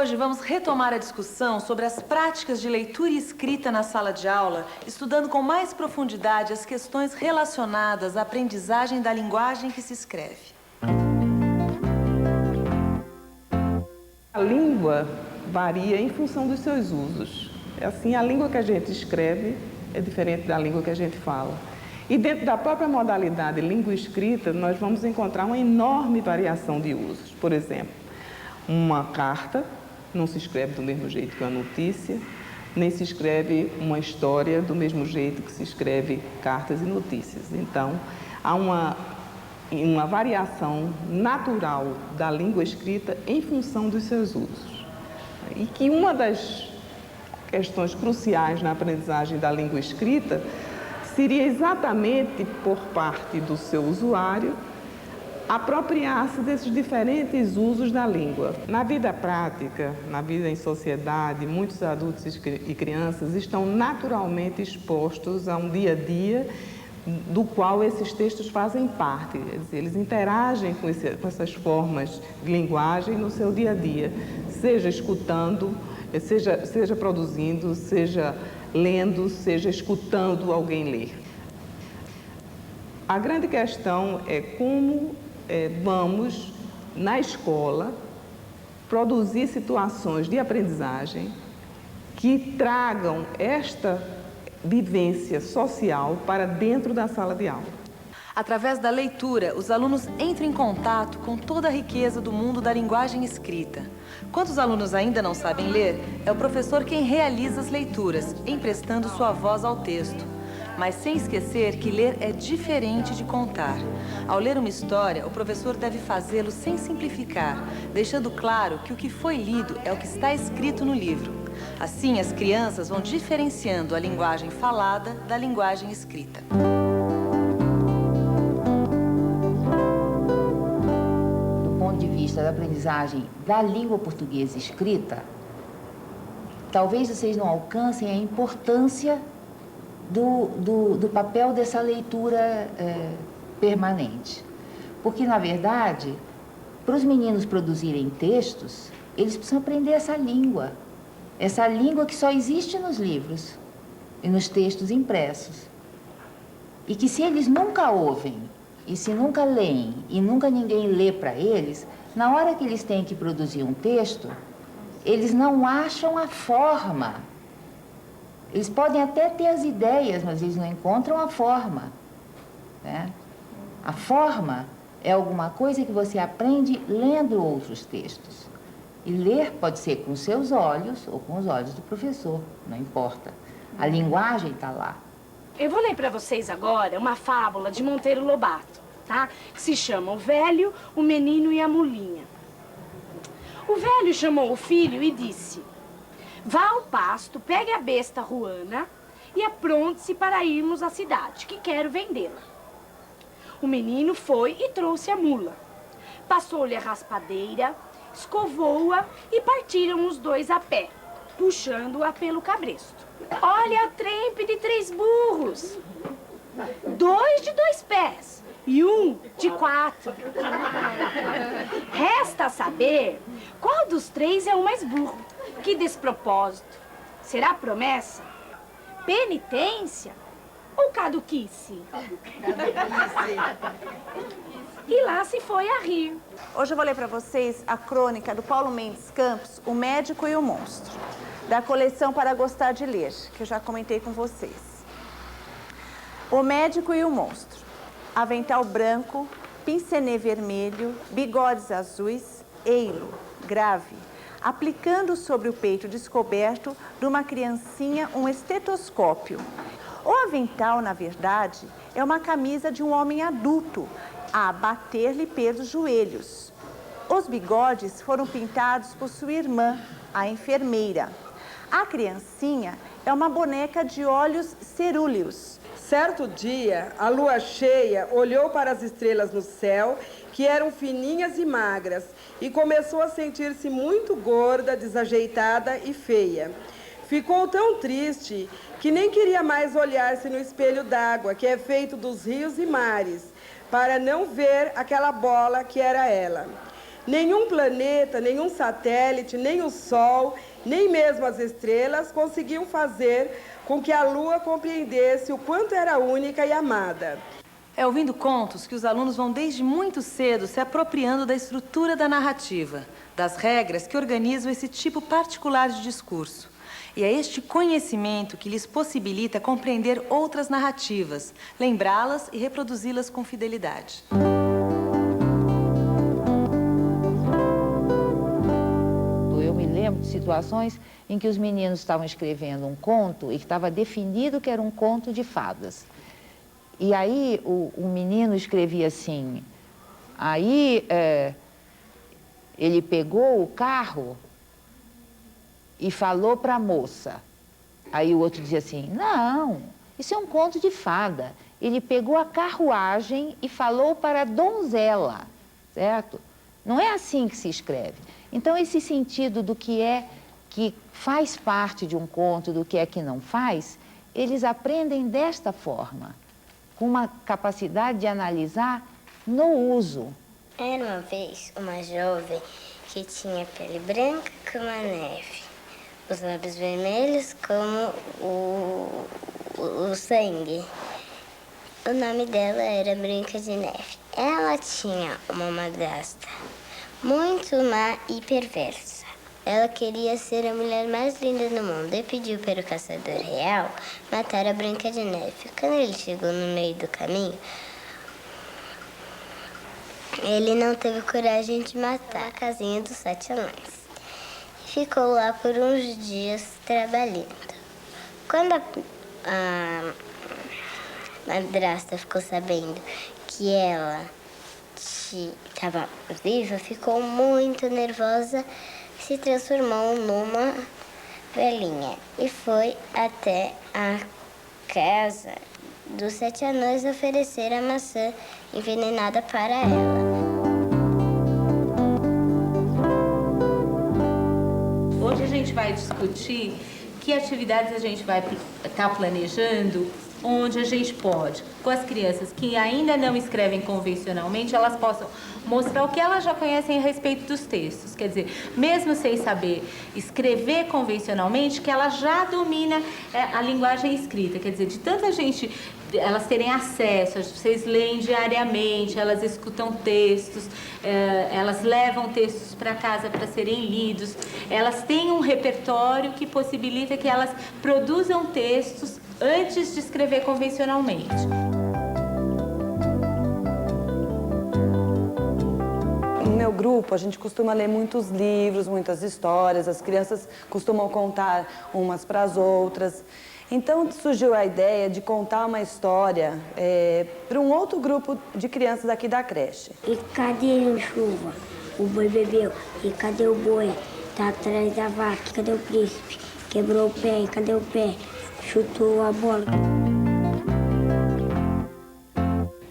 Hoje vamos retomar a discussão sobre as práticas de leitura e escrita na sala de aula, estudando com mais profundidade as questões relacionadas à aprendizagem da linguagem que se escreve. A língua varia em função dos seus usos. Assim, a língua que a gente escreve é diferente da língua que a gente fala. E dentro da própria modalidade língua-escrita, nós vamos encontrar uma enorme variação de usos. Por exemplo, uma carta não se escreve do mesmo jeito que uma notícia, nem se escreve uma história do mesmo jeito que se escreve cartas e notícias. Então, há uma variação natural da língua escrita em função dos seus usos. E que uma das questões cruciais na aprendizagem da língua escrita seria exatamente, por parte do seu usuário, apropriar-se desses diferentes usos da língua. Na vida prática, na vida em sociedade, muitos adultos e crianças estão naturalmente expostos a um dia a dia do qual esses textos fazem parte. Quer dizer, eles interagem com essas formas de linguagem no seu dia a dia, seja escutando, seja produzindo, seja lendo, seja escutando alguém ler. A grande questão é como vamos, na escola, produzir situações de aprendizagem que tragam esta vivência social para dentro da sala de aula. Através da leitura, os alunos entram em contato com toda a riqueza do mundo da linguagem escrita. Quando os alunos ainda não sabem ler, é o professor quem realiza as leituras, emprestando sua voz ao texto. Mas sem esquecer que ler é diferente de contar. Ao ler uma história, o professor deve fazê-lo sem simplificar, deixando claro que o que foi lido é o que está escrito no livro. Assim, as crianças vão diferenciando a linguagem falada da linguagem escrita. Da aprendizagem da língua portuguesa escrita, talvez vocês não alcancem a importância do papel dessa leitura permanente. Porque, na verdade, para os meninos produzirem textos, eles precisam aprender essa língua que só existe nos livros e nos textos impressos. E que se eles nunca ouvem, e se nunca leem, e nunca ninguém lê para eles, na hora que eles têm que produzir um texto, eles não acham a forma. Eles podem até ter as ideias, mas eles não encontram a forma, né? A forma é alguma coisa que você aprende lendo outros textos. E ler pode ser com os seus olhos ou com os olhos do professor, não importa. A linguagem está lá. Eu vou ler para vocês agora uma fábula de Monteiro Lobato, tá? Que se chama O Velho, o Menino e a Mulinha. O velho chamou o filho e disse: vá ao pasto, pegue a besta ruana e apronte-se para irmos à cidade, que quero vendê-la. O menino foi e trouxe a mula. Passou-lhe a raspadeira, escovou-a e partiram os dois a pé, puxando-a pelo cabresto. Olha a trempe de 3 burros, 2 de 2 pés e 1 de 4. Resta saber qual dos 3 é o mais burro. Que despropósito. Será promessa? Penitência? Ou caduquice? E lá se foi a rir. Hoje eu vou ler para vocês a crônica do Paulo Mendes Campos, O Médico e o Monstro, da coleção Para Gostar de Ler, que eu já comentei com vocês. O Médico e o Monstro. Avental branco, pincenê vermelho, bigodes azuis, eilo, grave, aplicando sobre o peito descoberto de uma criancinha um estetoscópio. O avental, na verdade, é uma camisa de um homem adulto, a bater-lhe pelos joelhos. Os bigodes foram pintados por sua irmã, a enfermeira. A criancinha é uma boneca de olhos cerúleos. Certo dia, a lua cheia olhou para as estrelas no céu, que eram fininhas e magras, e começou a sentir-se muito gorda, desajeitada e feia. Ficou tão triste que nem queria mais olhar-se no espelho d'água, que é feito dos rios e mares, para não ver aquela bola que era ela. Nenhum planeta, nenhum satélite, nem o Sol, nem mesmo as estrelas conseguiam fazer com que a Lua compreendesse o quanto era única e amada. É ouvindo contos que os alunos vão desde muito cedo se apropriando da estrutura da narrativa, das regras que organizam esse tipo particular de discurso. E é este conhecimento que lhes possibilita compreender outras narrativas, lembrá-las e reproduzi-las com fidelidade. Eu me lembro de situações em que os meninos estavam escrevendo um conto e que estava definido que era um conto de fadas. E aí o menino escrevia assim, ele pegou o carro e falou para a moça. Aí o outro dizia assim, não, isso é um conto de fada. Ele pegou a carruagem e falou para a donzela, certo? Não é assim que se escreve. Então, esse sentido do que é que faz parte de um conto, do que é que não faz, eles aprendem desta forma, com uma capacidade de analisar no uso. Era uma vez uma jovem que tinha pele branca como a neve, os lábios vermelhos como o sangue. O nome dela era Branca de Neve. Ela tinha uma madrasta muito má e perversa. Ela queria ser a mulher mais linda do mundo e pediu para o caçador real matar a Branca de Neve. Quando ele chegou no meio do caminho, ele não teve coragem de matar a casinha dos 7 anões. Ficou lá por uns dias trabalhando. Quando a madrasta ficou sabendo que ela estava viva, ficou muito nervosa, se transformou numa velhinha e foi até a casa dos 7 anões oferecer a maçã envenenada para ela. Hoje a gente vai discutir que atividades a gente vai estar planejando, onde a gente pode, com as crianças que ainda não escrevem convencionalmente, elas possam mostrar o que elas já conhecem a respeito dos textos. Quer dizer, mesmo sem saber escrever convencionalmente, que ela já domina a linguagem escrita. Quer dizer, de tanta gente, elas terem acesso, vocês leem diariamente, elas escutam textos, elas levam textos para casa para serem lidos, elas têm um repertório que possibilita que elas produzam textos antes de escrever convencionalmente. No meu grupo, a gente costuma ler muitos livros, muitas histórias, as crianças costumam contar umas para as outras. Então, surgiu a ideia de contar uma história para um outro grupo de crianças aqui da creche. E cadê a chuva? O boi bebeu. E cadê o boi? Tá atrás da vaca. Cadê o príncipe? Quebrou o pé. E cadê o pé? Chutou a bola.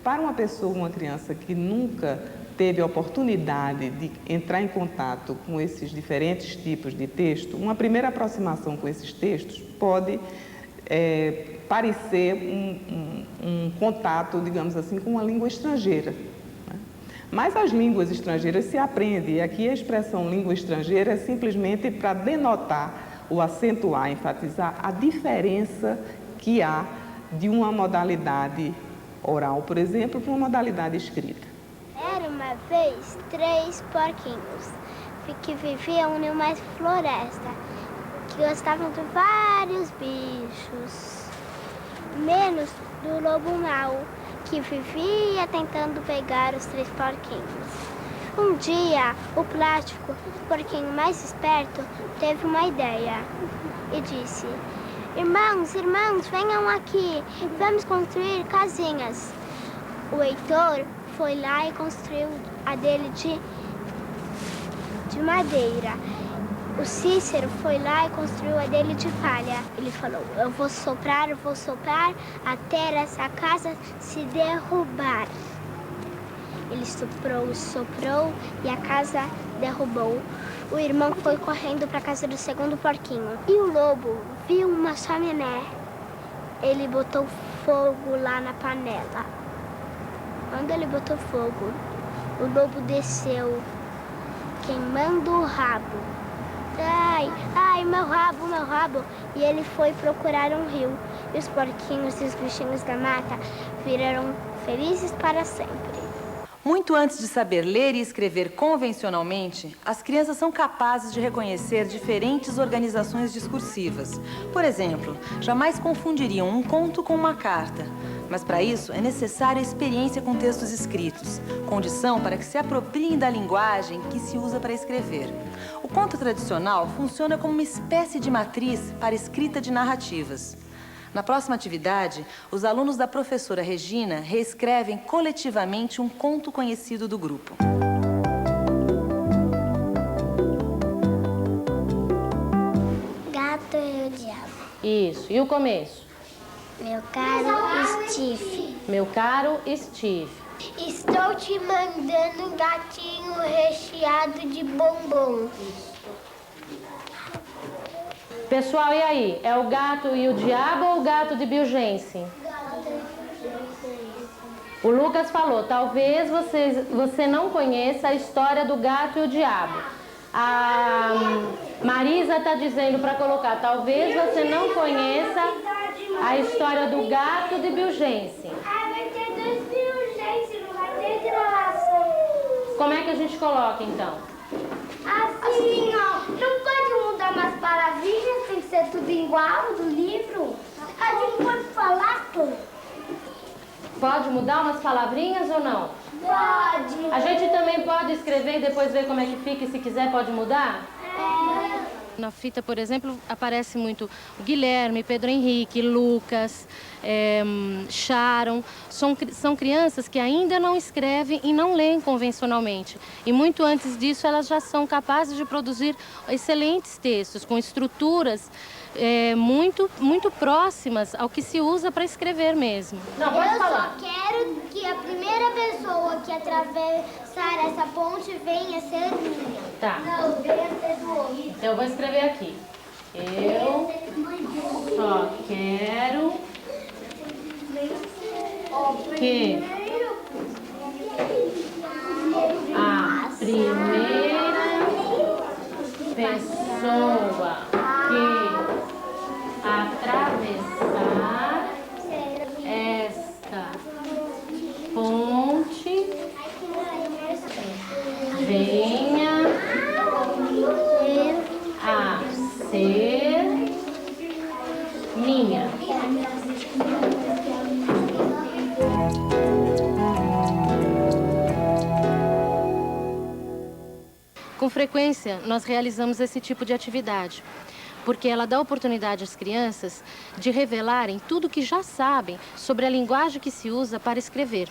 Para uma pessoa, uma criança que nunca teve a oportunidade de entrar em contato com esses diferentes tipos de texto, uma primeira aproximação com esses textos pode parecer um contato, digamos assim, com uma língua estrangeira. Né? Mas as línguas estrangeiras se aprendem, e aqui a expressão língua estrangeira é simplesmente para denotar ou acentuar, enfatizar a diferença que há de uma modalidade oral, por exemplo, para uma modalidade escrita. Era uma vez 3 porquinhos que viviam em uma floresta, que gostavam de vários bichos, menos do lobo mau, que vivia tentando pegar os 3 porquinhos. Um dia, o Plástico, o porquinho mais esperto, teve uma ideia e disse: irmãos, venham aqui, vamos construir casinhas. O Heitor foi lá e construiu a dele de madeira. O Cícero foi lá e construiu a dele de palha. Ele falou: eu vou soprar até essa casa se derrubar. Ele soprou e a casa derrubou. O irmão foi correndo para a casa do segundo porquinho. E o lobo viu uma chaminé. Ele botou fogo lá na panela. Quando ele botou fogo, o lobo desceu queimando o rabo. Ai, ai, meu rabo. E ele foi procurar um rio. E os porquinhos e os bichinhos da mata viraram felizes para sempre. Muito antes de saber ler e escrever convencionalmente, as crianças são capazes de reconhecer diferentes organizações discursivas. Por exemplo, jamais confundiriam um conto com uma carta. Mas para isso é necessária a experiência com textos escritos, condição para que se apropriem da linguagem que se usa para escrever. O conto tradicional funciona como uma espécie de matriz para a escrita de narrativas. Na próxima atividade, os alunos da professora Regina reescrevem coletivamente um conto conhecido do grupo. Gato e o diabo. Isso. E o começo? Meu caro Steve. Meu caro Steve. Estou te mandando um gatinho recheado de bombom. Pessoal, e aí? É o Gato e o Diabo ou o Gato de Bill Jensen? O Lucas falou, talvez você não conheça a história do Gato e o Diabo. A Marisa está dizendo para colocar, talvez você não conheça a história do Gato de Bill Jensen. Vai ter 2 Bill Jensen, não vai ter de relação. Como é que a gente coloca, então? Assim, ó, não pode mudar umas palavrinhas, tem que ser tudo igual do livro. A gente pode falar tudo. Pode mudar umas palavrinhas ou não? Pode. A gente também pode escrever e depois ver como é que fica e se quiser pode mudar? Na fita, por exemplo, aparece muito o Guilherme, Pedro Henrique, Lucas, Sharon. São crianças que ainda não escrevem e não leem convencionalmente. E muito antes disso, elas já são capazes de produzir excelentes textos, com estruturas muito próximas ao que se usa para escrever mesmo. Não, pode falar. Eu só quero que a primeira pessoa que atravessar essa ponte venha ser minha. Tá. Não, venha ser do outro. Então eu vou escrever aqui. Eu só quero que a primeira pessoa que atravessar esta ponte venha a ser minha. Com frequência, nós realizamos esse tipo de atividade, porque ela dá oportunidade às crianças de revelarem tudo o que já sabem sobre a linguagem que se usa para escrever.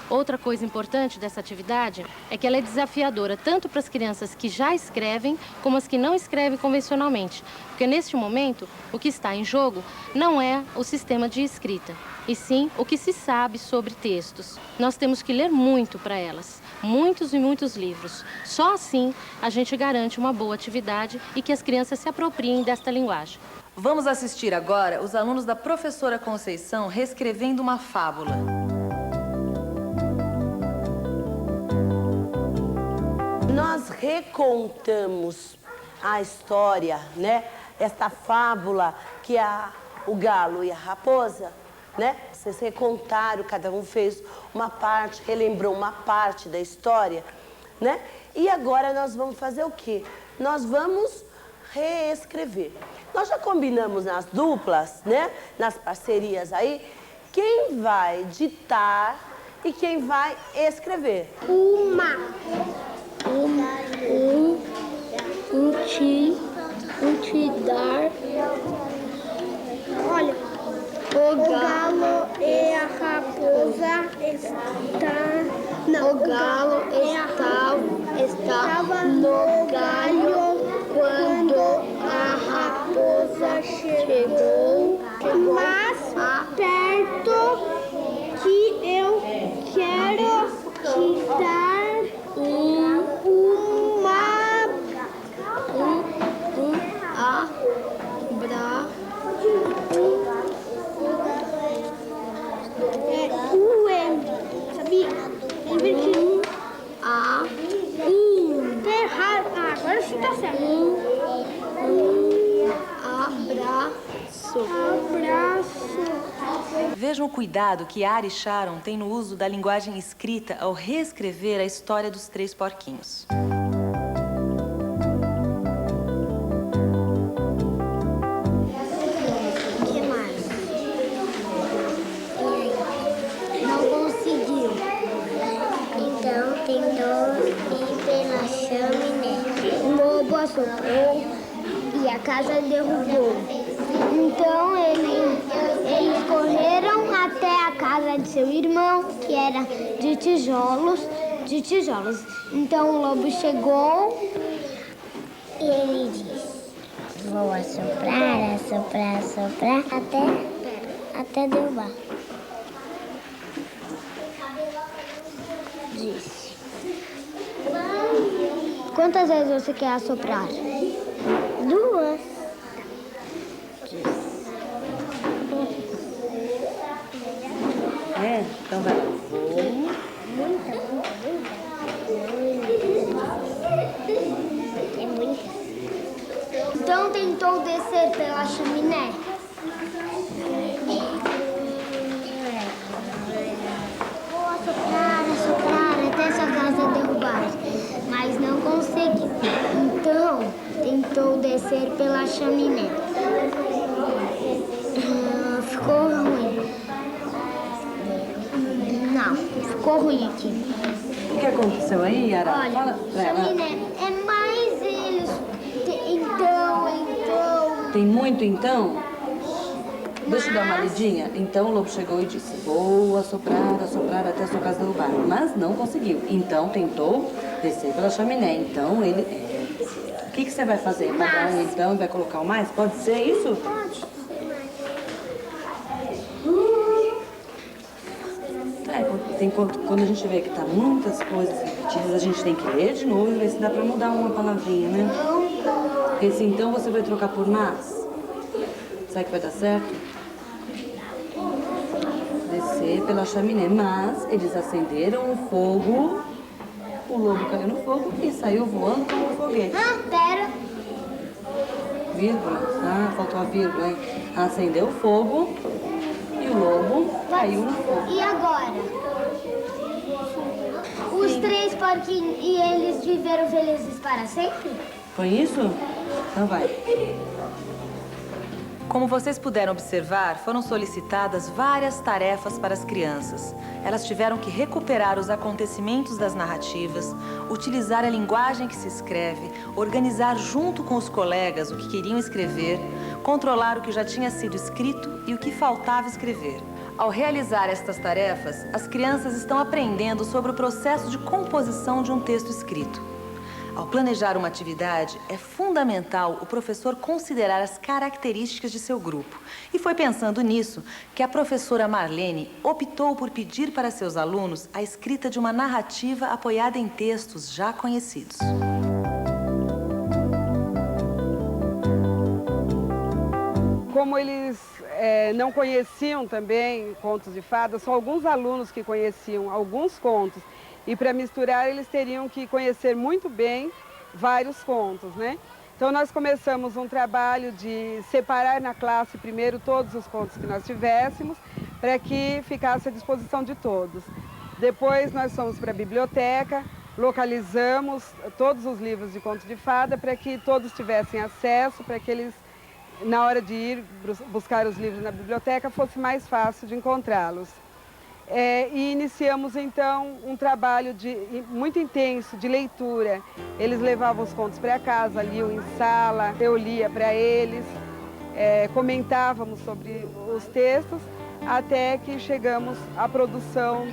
Outra coisa importante dessa atividade é que ela é desafiadora tanto para as crianças que já escrevem como as que não escrevem convencionalmente, porque neste momento o que está em jogo não é o sistema de escrita, e sim o que se sabe sobre textos. Nós temos que ler muito para elas, muitos e muitos livros. Só assim a gente garante uma boa atividade e que as crianças se apropriem desta linguagem. Vamos assistir agora os alunos da professora Conceição reescrevendo uma fábula. Nós recontamos a história, né? Esta fábula que é o galo e a raposa, né? Vocês recontaram, cada um fez uma parte, relembrou uma parte da história, né? E agora nós vamos fazer o quê? Nós vamos reescrever. Nós já combinamos nas duplas, né? Nas parcerias aí, quem vai ditar e quem vai escrever. Dar. Olha, o galo e a raposa o galo estava no galho quando a raposa chegou, mas perto que eu quero te dar sabia? Vejam o cuidado que Ari Sharon tem no uso da linguagem escrita ao reescrever a história dos 3 porquinhos. O que mais? Não conseguiu. Então tentou ir pela chaminé. O lobo assoprou e a casa derrubou. Então eles correram até a casa de seu irmão, que era de tijolos. Então o lobo chegou e ele disse: vou assoprar, assoprar, assoprar até derrubar. Disse: quantas vezes você quer assoprar? 2. Então vai. É muita. Então tentou descer pela chaminé. Vou assoprar até sua casa derrubar, mas não consegui. Então tentou descer pela chaminé. Ficou ruim. Não, ficou ruim aqui. O que aconteceu aí, Yara? Olha, chaminé, é mais eles. Então. Tem muito então? Deixa eu dar uma lidinha. Então o lobo chegou e disse: vou assoprar, assoprar até a sua casa derrubar. Mas não conseguiu. Então tentou descer pela chaminé. Então ele... O que você vai fazer? Vai dar um então e vai colocar o mais? Pode ser isso? Pode. Quando a gente vê que tá muitas coisas repetidas, a gente tem que ler de novo e ver se dá pra mudar uma palavrinha, né? Esse então você vai trocar por mas. Será que vai dar certo? Descer pela chaminé. Mas eles acenderam o fogo, o lobo caiu no fogo e saiu voando como um foguete. Pera. Vírgula? Faltou a vírgula, hein? Acendeu o fogo e o lobo caiu no fogo. E agora? Os 3 porquinhos e eles viveram felizes para sempre? Foi isso? Então vai. Como vocês puderam observar, foram solicitadas várias tarefas para as crianças. Elas tiveram que recuperar os acontecimentos das narrativas, utilizar a linguagem que se escreve, organizar junto com os colegas o que queriam escrever, controlar o que já tinha sido escrito e o que faltava escrever. Ao realizar estas tarefas, as crianças estão aprendendo sobre o processo de composição de um texto escrito. Ao planejar uma atividade, é fundamental o professor considerar as características de seu grupo. E foi pensando nisso que a professora Marlene optou por pedir para seus alunos a escrita de uma narrativa apoiada em textos já conhecidos. Como eles não conheciam também contos de fadas, só alguns alunos que conheciam alguns contos. E para misturar, eles teriam que conhecer muito bem vários contos, né? Então, nós começamos um trabalho de separar na classe primeiro todos os contos que nós tivéssemos, para que ficasse à disposição de todos. Depois, nós fomos para a biblioteca, localizamos todos os livros de contos de fada para que todos tivessem acesso, para que eles, na hora de ir buscar os livros na biblioteca, fosse mais fácil de encontrá-los. E iniciamos, então, um trabalho muito intenso de leitura. Eles levavam os contos para casa, liam em sala, eu lia para eles, comentávamos sobre os textos, até que chegamos à produção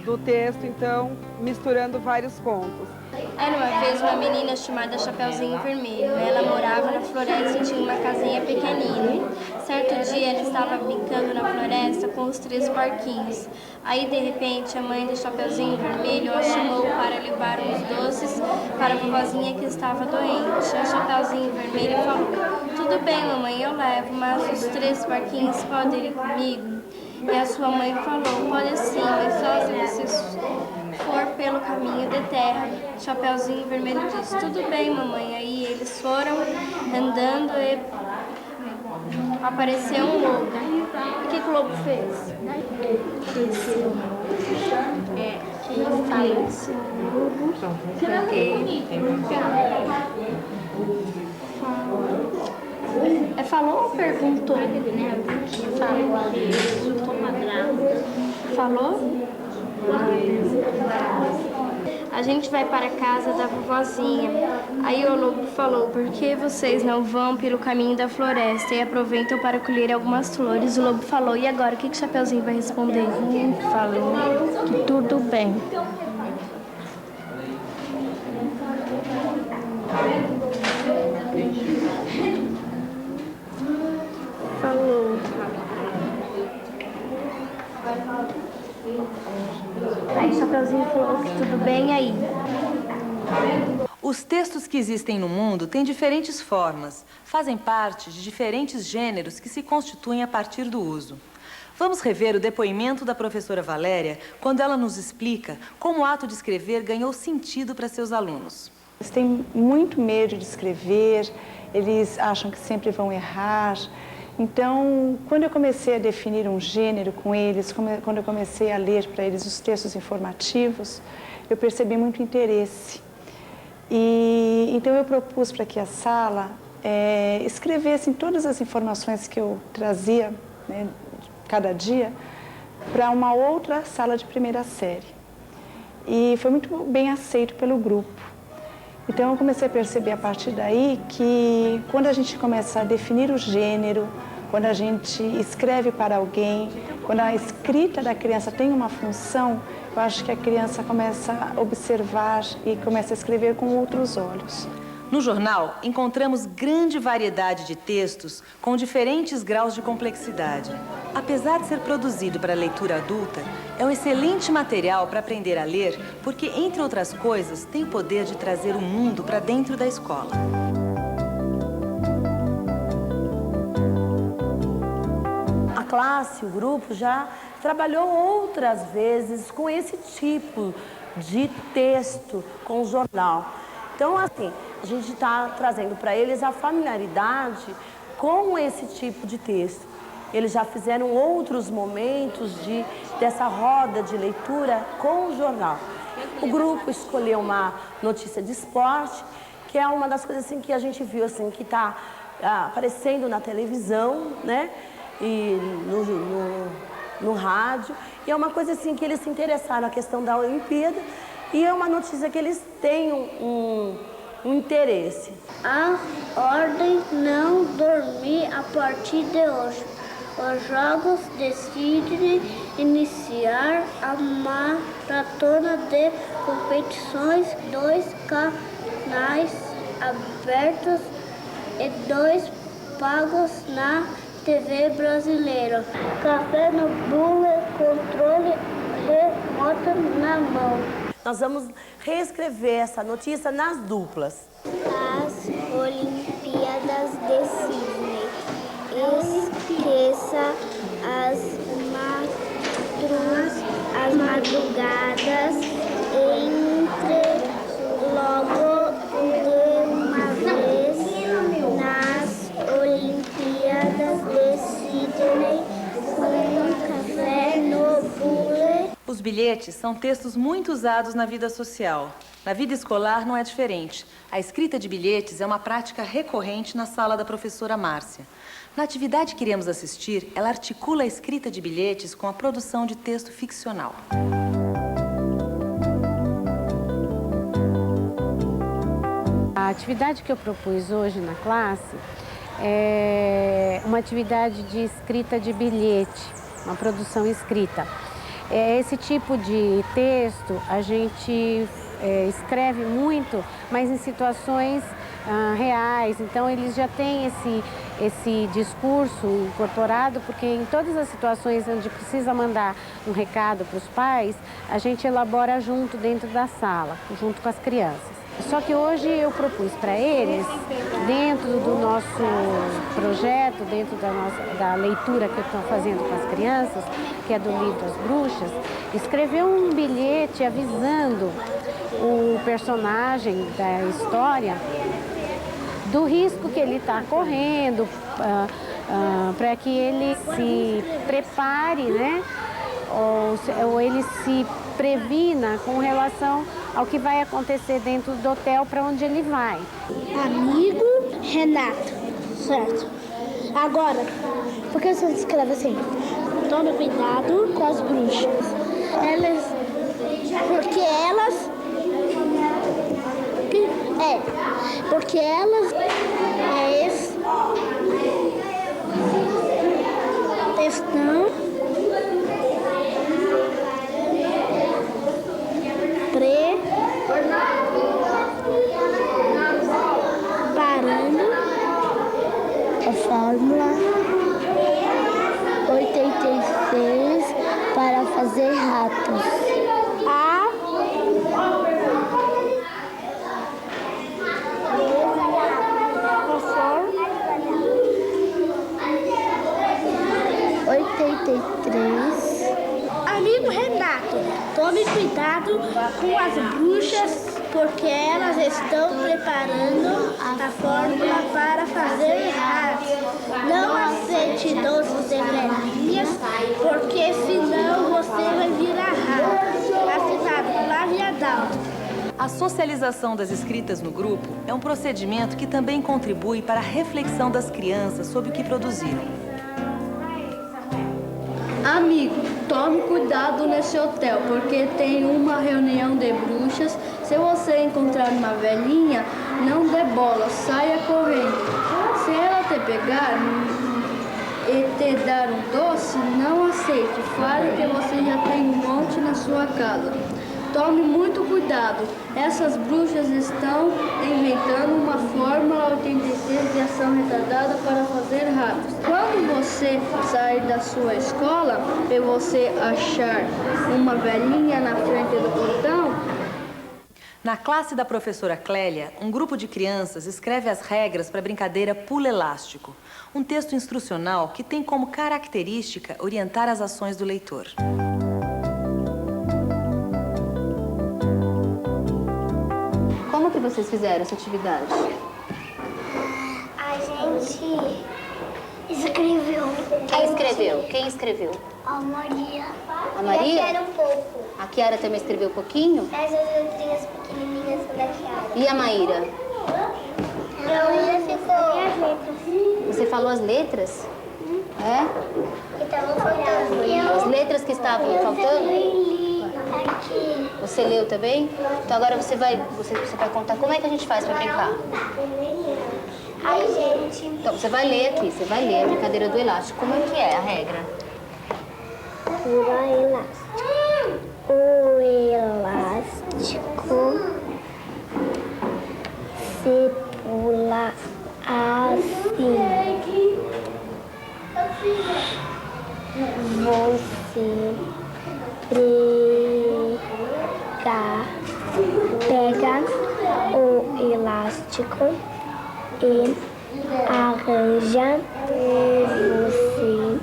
do texto, então, misturando vários contos. Era uma vez uma menina chamada Chapeuzinho Vermelho. Ela morava na floresta e tinha uma casinha pequenina. Certo dia ela estava brincando na floresta com os 3 porquinhos. Aí de repente a mãe do Chapeuzinho Vermelho a chamou para levar uns doces para a vovozinha que estava doente. A Chapeuzinho Vermelho falou: tudo bem, mamãe, eu levo, mas os 3 porquinhos podem ir comigo? E a sua mãe falou: pode sim, mas só se vocês for pelo caminho de terra. Chapeuzinho Vermelho disse: tudo bem, mamãe. Aí eles foram andando e apareceu um lobo. O que o lobo fez? Falou ou perguntou? Falou? A gente vai para a casa da vovozinha. Aí o lobo falou, por que vocês não vão pelo caminho da floresta e aproveitam para colher algumas flores? O lobo falou, e agora, o que o Chapeuzinho vai responder? Falou que tudo bem. Falou. Aí o Chapeuzinho falou que tudo bem, aí. Os textos que existem no mundo têm diferentes formas, fazem parte de diferentes gêneros que se constituem a partir do uso. Vamos rever o depoimento da professora Valéria quando ela nos explica como o ato de escrever ganhou sentido para seus alunos. Eles têm muito medo de escrever, eles acham que sempre vão errar. Então, quando eu comecei a definir um gênero com eles, quando eu comecei a ler para eles os textos informativos, eu percebi muito interesse. Então, eu propus para que a sala escrevesse todas as informações que eu trazia, né, cada dia, para uma outra sala de primeira série. E foi muito bem aceito pelo grupo. Então, eu comecei a perceber a partir daí que quando a gente começa a definir o gênero, quando a gente escreve para alguém, quando a escrita da criança tem uma função, eu acho que a criança começa a observar e começa a escrever com outros olhos. No jornal, encontramos grande variedade de textos com diferentes graus de complexidade. Apesar de ser produzido para leitura adulta, é um excelente material para aprender a ler, porque, entre outras coisas, tem o poder de trazer o mundo para dentro da escola. A classe, o grupo, já trabalhou outras vezes com esse tipo de texto, com o jornal. Então, assim, a gente está trazendo para eles a familiaridade com esse tipo de texto. Eles já fizeram outros momentos dessa roda de leitura com o jornal. O grupo escolheu uma notícia de esporte, que é uma das coisas assim, que a gente viu assim, que está aparecendo na televisão, né? E no rádio. E é uma coisa assim que eles se interessaram na questão da Olimpíada. E é uma notícia que eles têm um interesse. A ordem não dormir a partir de hoje. Os Jogos decidem iniciar a maratona de competições, 2 canais abertos e 2 pagos na TV brasileira. Café no bule, controle remoto na mão. Nós vamos reescrever essa notícia nas duplas. As Olimpíadas de Sydney. Esqueça as madrugadas, entre logo de uma vez nas Olimpíadas de Sydney com café no bule. Os bilhetes são textos muito usados na vida social. Na vida escolar não é diferente. A escrita de bilhetes é uma prática recorrente na sala da professora Márcia. Na atividade que iremos assistir, ela articula a escrita de bilhetes com a produção de texto ficcional. A atividade que eu propus hoje na classe é uma atividade de escrita de bilhete, uma produção escrita. Esse tipo de texto a gente escreve muito, mas em situações reais. Então, eles já têm esse discurso incorporado, porque em todas as situações onde precisa mandar um recado para os pais, a gente elabora junto dentro da sala, junto com as crianças. Só que hoje eu propus para eles, dentro do nosso projeto, dentro da leitura que eu estou fazendo com as crianças, que é do livro As Bruxas, escrever um bilhete avisando o personagem da história do risco que ele está correndo, para que ele se prepare, né? Ou ele se previna com relação ao que vai acontecer dentro do hotel para onde ele vai. Amigo Renato, certo. Agora, por que você escreve assim? Tome cuidado com as bruxas. Porque elas estão preparando a fórmula 86 para fazer ratos. Amigo Renato, tome cuidado com as bruxas, porque elas estão preparando a fórmula para fazer ratos. Não aceite doces de velhinhas, porque senão você vai virar rato. Assinado Flávia Adalto. A socialização das escritas no grupo é um procedimento que também contribui para a reflexão das crianças sobre o que produziram. Amigo, tome cuidado nesse hotel, porque tem uma reunião de bruxas. Se você encontrar uma velhinha, não dê bola, saia correndo. Se ela te pegar e te dar um doce, não aceite. Fale que você já tem um monte na sua casa. Tome muito cuidado. Essas bruxas estão inventando uma fórmula 86 de ação retardada para fazer ratos. Quando você sair da sua escola e você achar uma velhinha na frente do portão... Na classe da professora Clélia, um grupo de crianças escreve as regras para a brincadeira Pula Elástico, um texto instrucional que tem como característica orientar as ações do leitor. Como que vocês fizeram essa atividade? A gente escreveu. Quem escreveu? Quem escreveu? A Maria. A Maria? E a Kiara um pouco. A Kiara também escreveu um pouquinho? Essas letrinhas pequenininhas são da Kiara. E a Maíra? A Maíra ficou as letras. Você falou as letras? É? Que estavam faltando. As letras que estavam faltando? Aqui. Você leu também? Então agora você vai contar como é que a gente faz para brincar. Ai, gente. Então você vai ler aqui, você vai ler a brincadeira do elástico. Como é que é a regra? Pula elástico. O elástico se pula assim. Você pega o elástico e arranja você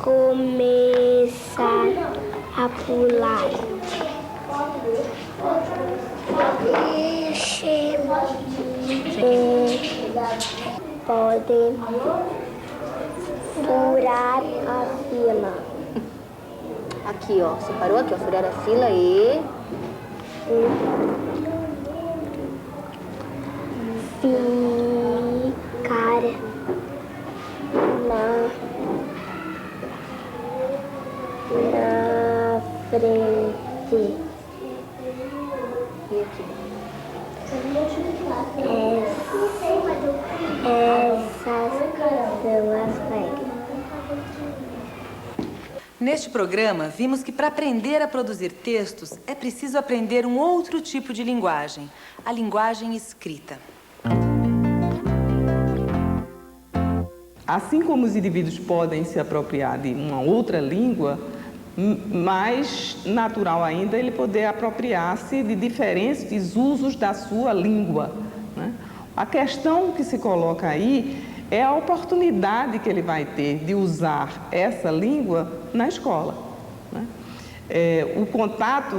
começa a pular. Pode furar a fila. Aqui, ó. Você parou aqui, ó. Furar a fila e... Ficar na frente. E aqui? Essas são as regras. Neste programa, vimos que para aprender a produzir textos é preciso aprender um outro tipo de linguagem, a linguagem escrita. Assim como os indivíduos podem se apropriar de uma outra língua, mais natural ainda ele poder apropriar-se de diferentes usos da sua língua, né? A questão que se coloca aí é a oportunidade que ele vai ter de usar essa língua na escola, né? O contato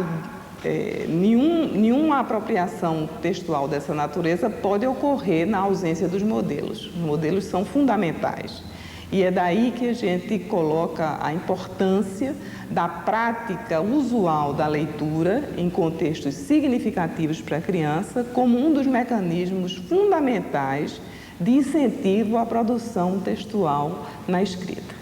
Nenhuma apropriação textual dessa natureza pode ocorrer na ausência dos modelos. Os modelos são fundamentais. E é daí que a gente coloca a importância da prática usual da leitura em contextos significativos para a criança como um dos mecanismos fundamentais de incentivo à produção textual na escrita.